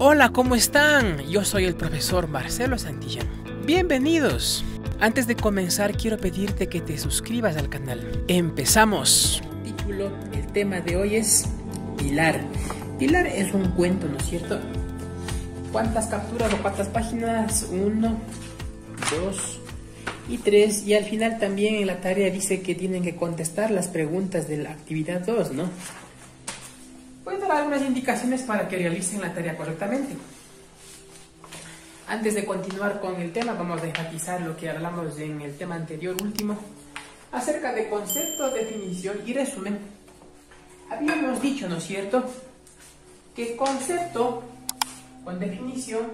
Hola, ¿cómo están? Yo soy el profesor Marcelo Santillán. Bienvenidos. Antes de comenzar, quiero pedirte que te suscribas al canal. ¡Empezamos! El tema de hoy es Pilar. Pilar es un cuento, ¿no es cierto? ¿Cuántas capturas o cuántas páginas? 1, 2 y 3. Y al final también en la tarea dice que tienen que contestar las preguntas de la actividad 2, ¿no? Voy a dar algunas indicaciones para que realicen la tarea correctamente. Antes de continuar con el tema, vamos a enfatizar lo que hablamos en el tema anterior, último, acerca de concepto, definición y resumen. Habíamos dicho, ¿no es cierto?, que concepto con definición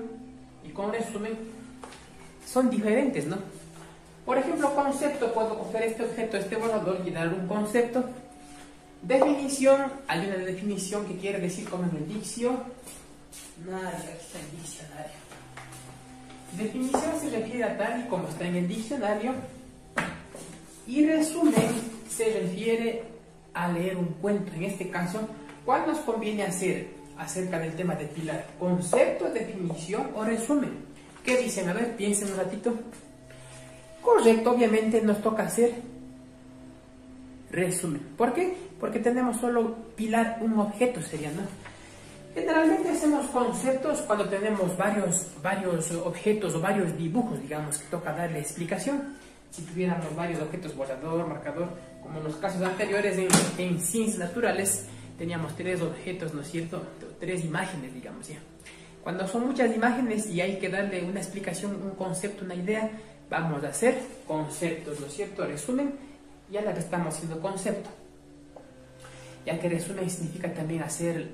y con resumen son diferentes, ¿no? Por ejemplo, concepto, puedo coger este objeto, este borrador y dar un concepto. Definición, hay una definición que quiere decir como en el diccionario, aquí está el diccionario. Definición se refiere a tal y como está en el diccionario, y resumen se refiere a leer un cuento. En este caso, ¿cuál nos conviene hacer acerca del tema de Pilar? ¿Concepto, definición o resumen? ¿Qué dicen? A ver, piensen un ratito. Correcto, obviamente nos toca hacer resumen. ¿Por qué? Porque tenemos solo Pilar, un objeto sería, ¿no? Generalmente hacemos conceptos cuando tenemos varios objetos o varios dibujos, digamos, que toca darle explicación. Si tuviéramos varios objetos, borrador, marcador, como en los casos anteriores en ciencias naturales, teníamos 3 objetos, ¿no es cierto? 3 imágenes, digamos, ya. Cuando son muchas imágenes y hay que darle una explicación, un concepto, una idea, vamos a hacer conceptos, ¿no es cierto? Resumen, ya la que estamos haciendo concepto. Ya que resumen significa también hacer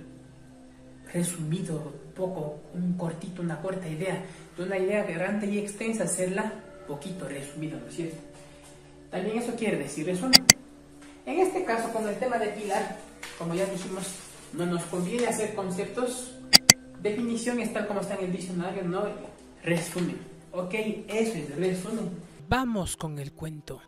resumido, poco, un cortito, una corta idea. De una idea grande y extensa, hacerla poquito resumida, ¿no es cierto? También eso quiere decir resumen. En este caso, con el tema de Pilar, como ya dijimos, no nos conviene hacer conceptos. Definición es tal como está en el diccionario, no resumen. Ok, eso es resumen. Vamos con el cuento.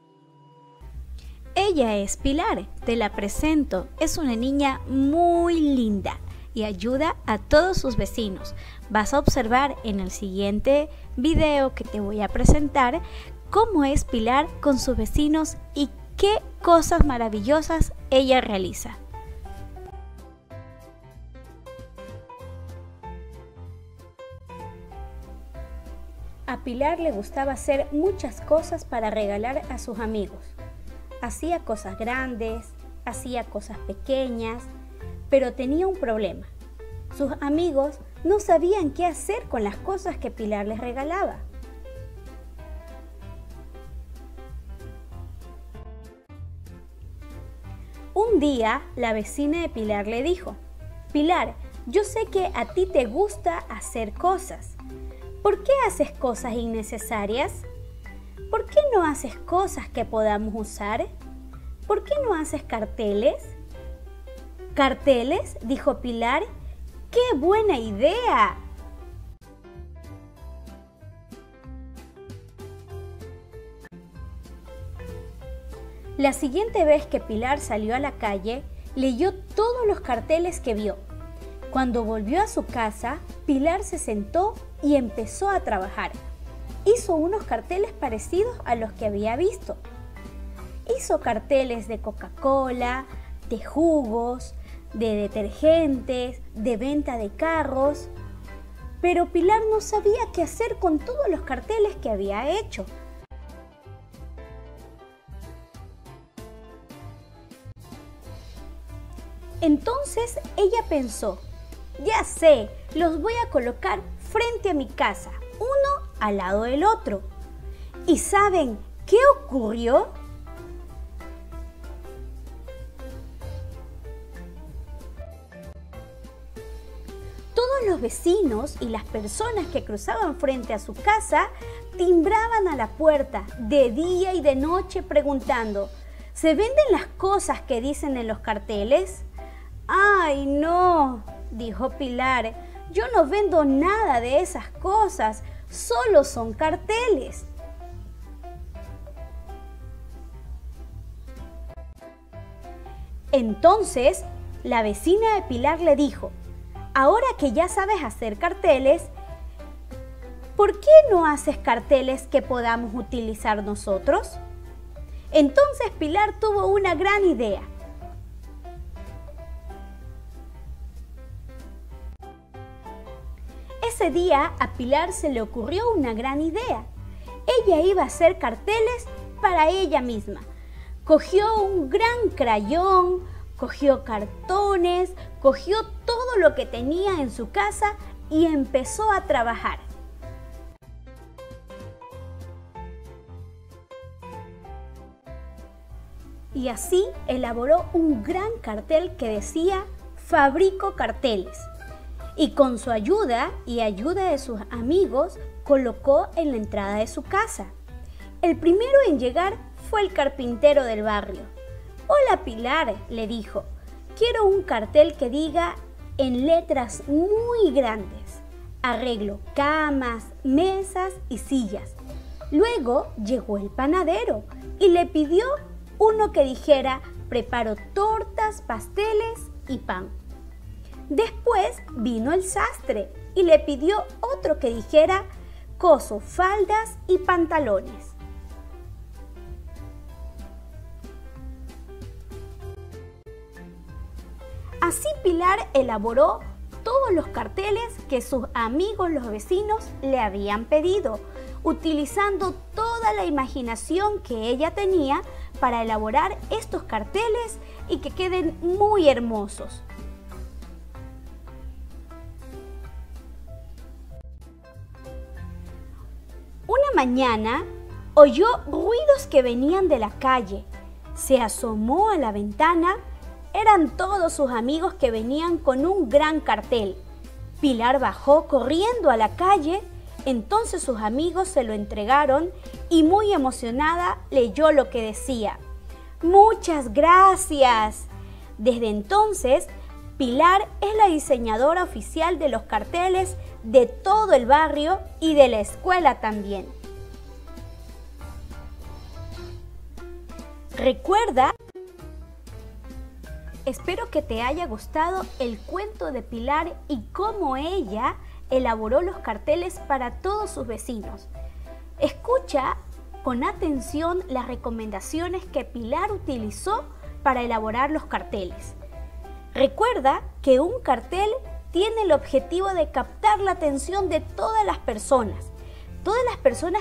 Ella es Pilar, te la presento. Es una niña muy linda y ayuda a todos sus vecinos. Vas a observar en el siguiente video que te voy a presentar cómo es Pilar con sus vecinos y qué cosas maravillosas ella realiza. A Pilar le gustaba hacer muchas cosas para regalar a sus amigos. Hacía cosas grandes, hacía cosas pequeñas, pero tenía un problema. Sus amigos no sabían qué hacer con las cosas que Pilar les regalaba. Un día, la vecina de Pilar le dijo: Pilar, yo sé que a ti te gusta hacer cosas. ¿Por qué haces cosas innecesarias? ¿Por qué no haces cosas que podamos usar? ¿Por qué no haces carteles? ¿Carteles?, dijo Pilar. ¡Qué buena idea! La siguiente vez que Pilar salió a la calle, leyó todos los carteles que vio. Cuando volvió a su casa, Pilar se sentó y empezó a trabajar. Hizo unos carteles parecidos a los que había visto. Hizo carteles de Coca-Cola, de jugos, de detergentes, de venta de carros. Pero Pilar no sabía qué hacer con todos los carteles que había hecho. Entonces ella pensó: ya sé, los voy a colocar frente a mi casa, uno al lado del otro. ¿Y saben qué ocurrió? Todos los vecinos y las personas que cruzaban frente a su casa timbraban a la puerta de día y de noche preguntando: ¿se venden las cosas que dicen en los carteles? ¡Ay, no!, dijo Pilar. Yo no vendo nada de esas cosas, solo son carteles. Entonces, la vecina de Pilar le dijo: ahora que ya sabes hacer carteles, ¿por qué no haces carteles que podamos utilizar nosotros? Entonces Pilar tuvo una gran idea. Ese día a Pilar se le ocurrió una gran idea. Ella iba a hacer carteles para ella misma. Cogió un gran crayón, cogió cartones, cogió todo lo que tenía en su casa y empezó a trabajar. Y así elaboró un gran cartel que decía "Fabrico carteles". Y con su ayuda y ayuda de sus amigos, colocó en la entrada de su casa. El primero en llegar fue el carpintero del barrio. «Hola Pilar», le dijo, «quiero un cartel que diga en letras muy grandes: arreglo camas, mesas y sillas». Luego llegó el panadero y le pidió uno que dijera: «preparo tortas, pasteles y pan». Después vino el sastre y le pidió otro que dijera: «coso faldas y pantalones». Así Pilar elaboró todos los carteles que sus amigos los vecinos le habían pedido, utilizando toda la imaginación que ella tenía para elaborar estos carteles y que queden muy hermosos. Una mañana oyó ruidos que venían de la calle. Se asomó a la ventana. Eran todos sus amigos que venían con un gran cartel. Pilar bajó corriendo a la calle. Entonces sus amigos se lo entregaron y muy emocionada leyó lo que decía: «Muchas gracias». Desde entonces, Pilar es la diseñadora oficial de los carteles de todo el barrio y de la escuela también. Recuerda, espero que te haya gustado el cuento de Pilar y cómo ella elaboró los carteles para todos sus vecinos. Escucha con atención las recomendaciones que Pilar utilizó para elaborar los carteles. Recuerda que un cartel tiene el objetivo de captar la atención de todas las personas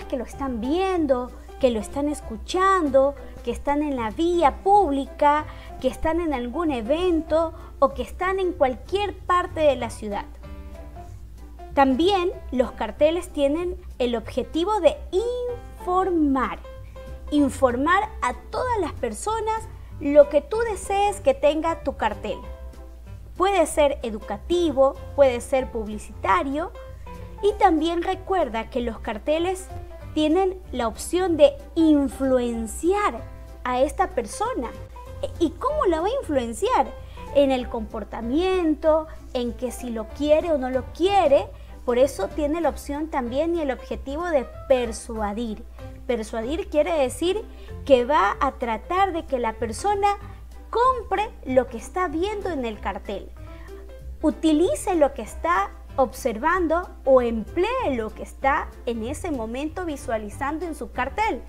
que lo están viendo, que lo están escuchando, que están en la vía pública, que están en algún evento o que están en cualquier parte de la ciudad. También los carteles tienen el objetivo de informar a todas las personas lo que tú desees que tenga tu cartel. Puede ser educativo, puede ser publicitario, y también recuerda que los carteles tienen la opción de influenciar a esta persona. ¿Y cómo la va a influenciar? En el comportamiento, en que si lo quiere o no lo quiere. Por eso tiene la opción también y el objetivo de persuadir. Persuadir quiere decir que va a tratar de que la persona compre lo que está viendo en el cartel, utilice lo que está observando o emplee lo que está en ese momento visualizando en su cartel.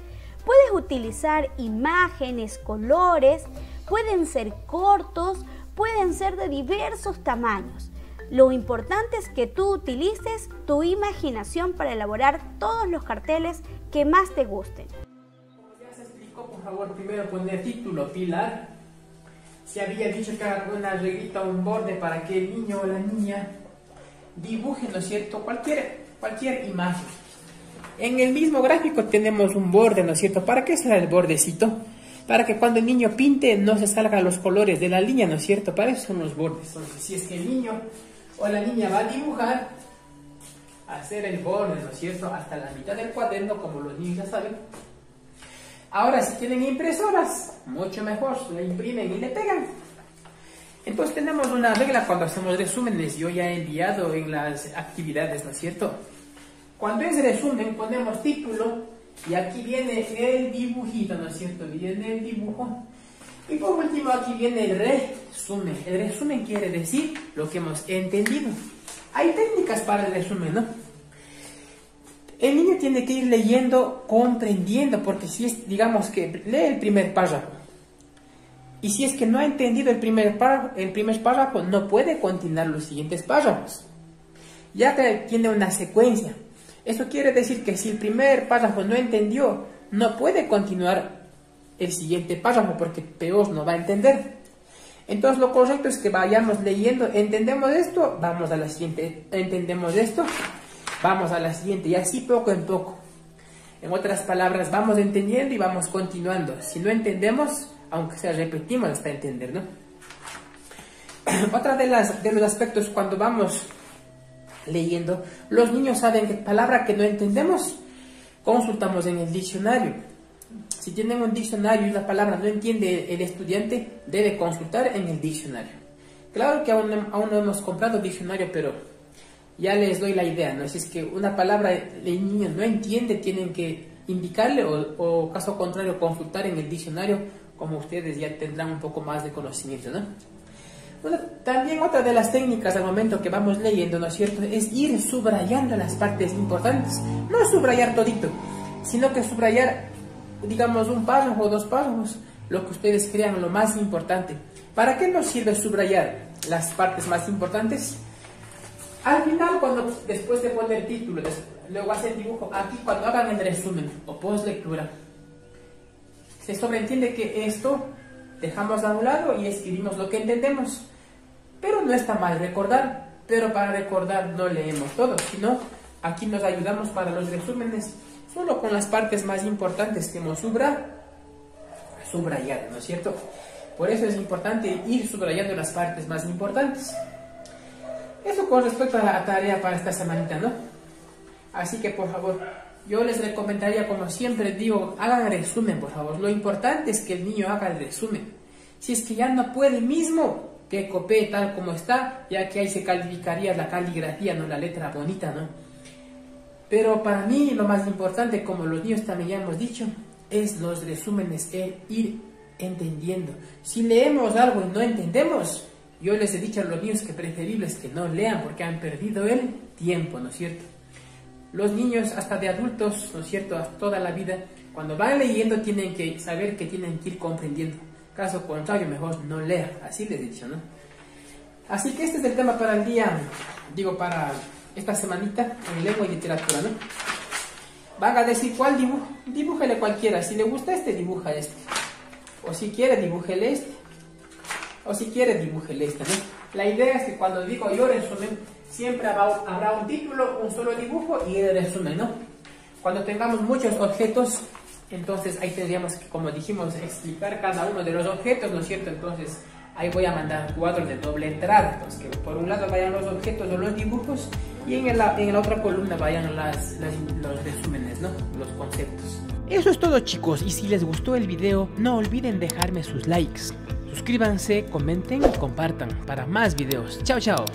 Puedes utilizar imágenes, colores, pueden ser cortos, pueden ser de diversos tamaños. Lo importante es que tú utilices tu imaginación para elaborar todos los carteles que más te gusten. Como ya se explicó, por favor, primero poner título Pilar. Se había dicho que haga una reglita o un borde para que el niño o la niña dibuje, ¿no es cierto?, cualquier imagen. En el mismo gráfico tenemos un borde, ¿no es cierto? ¿Para qué será el bordecito? Para que cuando el niño pinte no se salgan los colores de la línea, ¿no es cierto? Para eso son los bordes. Entonces, si es que el niño o la niña va a dibujar, hacer el borde, ¿no es cierto?, hasta la mitad del cuaderno, como los niños ya saben. Ahora, si tienen impresoras, mucho mejor, le imprimen y le pegan. Entonces tenemos una regla cuando hacemos resúmenes. Yo ya he enviado en las actividades, ¿no es cierto? Cuando es resumen ponemos título y aquí viene el dibujito, ¿no es cierto? Viene el dibujo. Y por último aquí viene el resumen. El resumen quiere decir lo que hemos entendido. Hay técnicas para el resumen, ¿no? El niño tiene que ir leyendo, comprendiendo, porque si es, digamos que lee el primer párrafo, y si es que no ha entendido el primer párrafo, no puede continuar los siguientes párrafos, ya que tiene una secuencia. Eso quiere decir que si el primer párrafo no entendió, no puede continuar el siguiente párrafo, porque peor no va a entender. Entonces lo correcto es que vayamos leyendo, entendemos esto, vamos a la siguiente, entendemos esto, vamos a la siguiente, y así poco en poco. En otras palabras, vamos entendiendo y vamos continuando. Si no entendemos, aunque sea repetimos hasta entender, ¿no? Otra de los aspectos cuando vamos leyendo, los niños saben que palabra que no entendemos, consultamos en el diccionario. Si tienen un diccionario y la palabra no entiende el estudiante, debe consultar en el diccionario. Claro que aún no hemos comprado diccionario, pero ya les doy la idea, ¿no? Si es que una palabra el niño no entiende, tienen que indicarle o caso contrario, consultar en el diccionario, como ustedes ya tendrán un poco más de conocimiento, ¿no? Bueno, también otra de las técnicas al momento que vamos leyendo, ¿no es cierto?, es ir subrayando las partes importantes. No subrayar todito, sino que subrayar, digamos, un párrafo o dos párrafos, lo que ustedes crean lo más importante. ¿Para qué nos sirve subrayar las partes más importantes? Al final, después de poner el título, luego hacer dibujo, aquí cuando hagan el resumen o post lectura, se sobreentiende que esto dejamos a un lado y escribimos lo que entendemos. Pero no está mal recordar, pero para recordar no leemos todo, sino aquí nos ayudamos para los resúmenes solo con las partes más importantes que hemos subrayado, ¿no es cierto? Por eso es importante ir subrayando las partes más importantes. Eso con respecto a la tarea para esta semanita, ¿no? Así que por favor, yo les recomendaría, como siempre digo, hagan resumen, por favor. Lo importante es que el niño haga el resumen. Si es que ya no puede mismo, que copie tal como está, ya que ahí se calificaría la caligrafía, no la letra bonita, ¿no? Pero para mí lo más importante, como los niños también ya hemos dicho, es los resúmenes, ir entendiendo. Si leemos algo y no entendemos, yo les he dicho a los niños que preferible es que no lean porque han perdido el tiempo, ¿no es cierto? Los niños, hasta de adultos, ¿no es cierto?, toda la vida, cuando van leyendo tienen que saber que tienen que ir comprendiendo. Caso contrario, mejor no leer, así les he dicho, ¿no? Así que este es el tema para el día, para esta semanita en lengua y literatura, ¿no? Van a decir cuál dibujo, dibújele cualquiera. Si le gusta este, dibuja este. O si quiere, dibújele este. O si quiere, dibújele este, ¿no? La idea es que cuando digo yo resumen, siempre habrá un título, un solo dibujo y el resumen, ¿no? Cuando tengamos muchos objetos, entonces ahí tendríamos que, como dijimos, explicar cada uno de los objetos, ¿no es cierto? Entonces ahí voy a mandar cuadros de doble entrada, entonces que por un lado vayan los objetos o los dibujos y en la otra columna vayan los resúmenes, ¿no? Los conceptos. Eso es todo, chicos, y si les gustó el video, no olviden dejarme sus likes. Suscríbanse, comenten y compartan para más videos. Chao, chao.